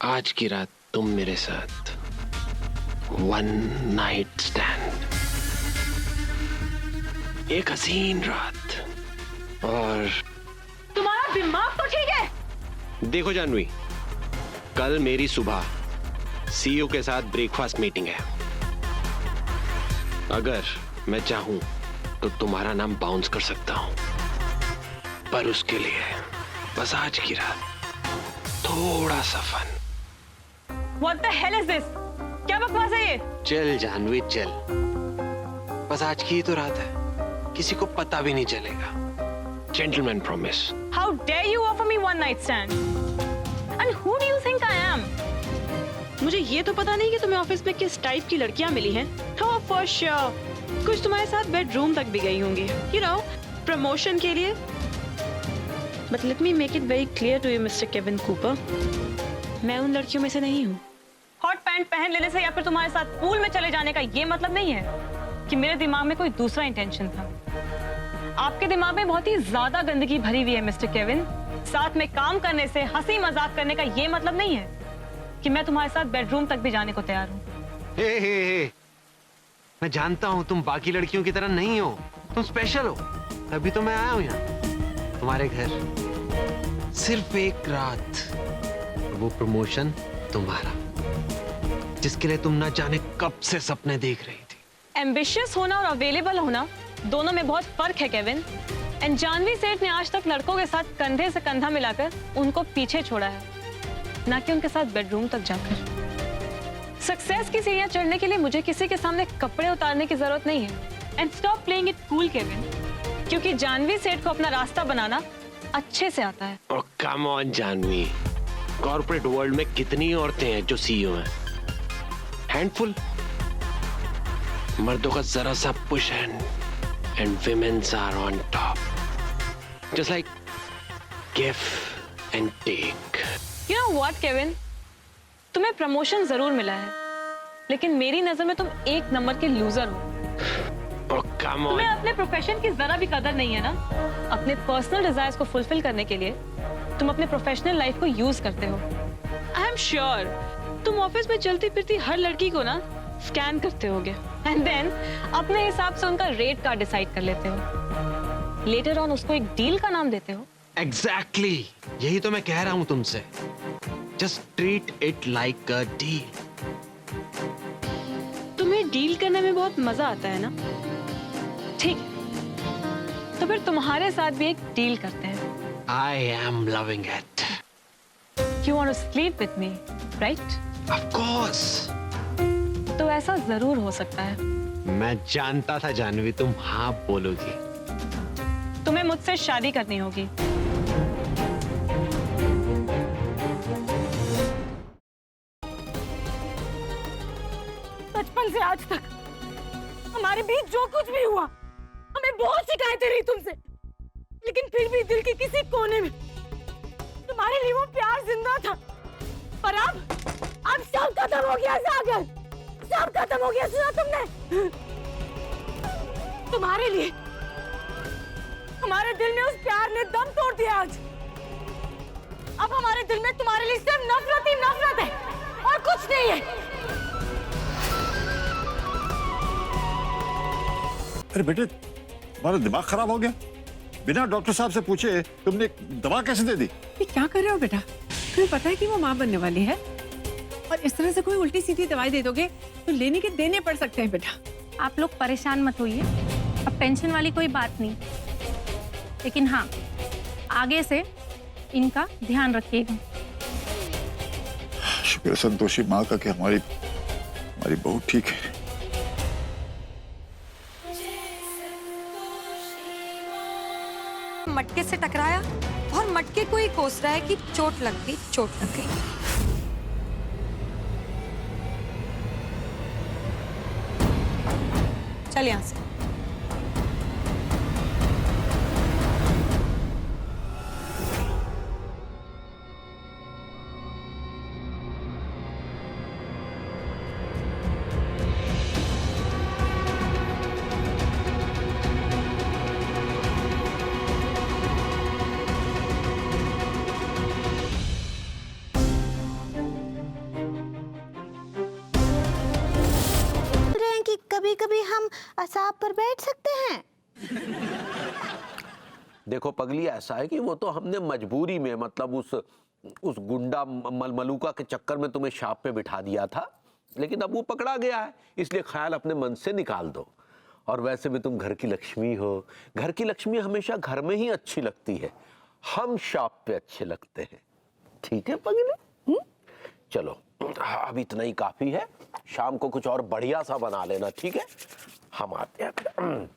आज की रात तुम मेरे साथ वन नाइट स्टैंड, एक हसीन रात। और तुम्हारा दिमाग तो ठीक है? देखो जानवी, कल मेरी सुबह सीईओ के साथ ब्रेकफास्ट मीटिंग है। अगर मैं चाहूं तो तुम्हारा नाम बाउंस कर सकता हूं, पर उसके लिए बस आज की रात थोड़ा सा fun. What the hell is this? क्या बकवास है ये? चल जानवी चल, बस आज की ही तो रात है, किसी को पता भी नहीं चलेगा। Gentleman promise. How dare you offer me one night stand? And who do you think I am? मुझे ये तो पता नहीं कि तुम्हें ऑफिस में किस टाइप की लड़कियां मिली हैं। Oh, for sure. कुछ तुम्हारे साथ बेडरूम तक भी गई होंगी, you know, प्रमोशन के लिए। But let me make it very clear to you, Mr. Kevin Cooper. मैं उन लड़कियों में से नहीं हूँ। हॉट पैंट पहन लेने से या फिर तुम्हारे साथ पूल में चले जाने का ये मतलब नहीं है कि मेरे दिमाग में कोई दूसरा इंटेंशन था। आपके दिमाग में बहुत ही ज्यादा गंदगी भरी हुई है मिस्टर केविन। साथ में काम करने से हंसी मजाक करने का ये मतलब नहीं है कि मैं तुम्हारे साथ बेडरूम तक भी जाने को तैयार हूँ। हे, मैं जानता हूँ तुम बाकी लड़कियों की तरह नहीं हो, तुम स्पेशल हो, तभी तो मैं आया हूँ यहाँ तुम्हारे घर। सिर्फ एक रात, वो प्रमोशन तुम्हारा, जिसके लिए तुम ना जाने कब से सपने देख रही थी। एम्बिशियस होना और अवेलेबल होना दोनों में बहुत फर्क है केविन। एंड जानवी सेठ ने आज तक लड़कों के साथ कंधे से कंधा मिलाकर उनको पीछे छोड़ा है, ना कि उनके साथ बेडरूम तक जाकर। सक्सेस की सीढ़ियां चढ़ने के लिए मुझे किसी के सामने कपड़े उतारने की जरूरत नहीं है। And stop playing it cool Kevin, क्योंकि जानवी सेठ को अपना रास्ता बनाना अच्छे से आता है। Oh come on Janhvi, corporate world में कितनी औरतें हैं जो सीईओ हैं? हैंडफुल। मर्दों का जरा सा push and women's are on top, just like give and take. You know what Kevin, तुम्हें प्रमोशन जरूर मिला है, लेकिन मेरी नजर में तुम एक नंबर के लूजर हो। ओह कम ऑन। तुम्हें अपने प्रोफेशन की जरा भी कदर नहीं है ना। अपने पर्सनल डिजायर्स को फुलफिल करने के लिए तुम अपने प्रोफेशनल लाइफ को यूज करते हो। आई एम श्योर तुम ऑफिस में चलती फिरती हर लड़की को ना स्कैन करते होगे एंड देन अपने हिसाब से उनका रेट कार्ड डिसाइड कर लेते हो। लेटर ऑन उसको एक डील का नाम देते हो। एग्जैक्टली, यही तो मैं कह रहा हूं तुमसे। Just treat it like a deal. तुम्हें डील करने में बहुत मजा आता है ना? ठीक, तो फिर तुम्हारे साथ भी एक डील करते हैं। I am loving it. You want to sleep with me, right? Of course. तो ऐसा जरूर हो सकता है। मैं जानता था जानवी तुम हाँ बोलोगी। तुम्हें मुझसे शादी करनी होगी। बचपन से आज तक हमारे बीच जो कुछ भी हुआ, हमें बहुत शिकायतें रही तुमसे, लेकिन फिर भी दिल के किसी कोने में तुम्हारे लिए वो प्यार जिंदा था। पर अब सब खत्म हो गया सागर, सब खत्म हो गया। सुना तुमने? तुम्हारे लिए हमारे दिल में उस प्यार ने दम तोड़ दिया आज। अब हमारे दिल में तुम्हारे लिए सिर्फ नफरत ही नफरत है और कुछ नहीं है। अरे बेटे, तुम्हारा दिमाग खराब हो गया? बिना डॉक्टर साहब से पूछे तुमने दवा कैसे दे दी? ये क्या कर रहे हो बेटा? तुम्हें पता है कि वो माँ बनने वाली है, और इस तरह से कोई उल्टी सीधी दवाई दे दोगे तो लेने के देने पड़ सकते हैं बेटा। आप लोग परेशान मत होइए, अब टेंशन वाली कोई बात नहीं, लेकिन हाँ आगे से इनका ध्यान रखिएगा। शुक्र संतोषी माँ का कि हमारी बहू ठीक है। मटके से टकराया और मटके को ही कोस रहा है कि चोट लग गई, चोट लग गई। चल यहां से। हम असाब पर बैठ सकते हैं? देखो पगली, ऐसा है कि वो तो हमने मजबूरी में, मतलब उस गुंडा मलमलूका के चक्कर में तुम्हें शाप पे बिठा दिया था, लेकिन अब वो पकड़ा गया है, इसलिए ख्याल अपने मन से निकाल दो। और वैसे भी तुम घर की लक्ष्मी हो, घर की लक्ष्मी हमेशा घर में ही अच्छी लगती है, हम शाप पे अच्छे लगते हैं। ठीक है पगली? चलो अब इतना ही काफी है, शाम को कुछ और बढ़िया सा बना लेना, ठीक है? हम आते हैं।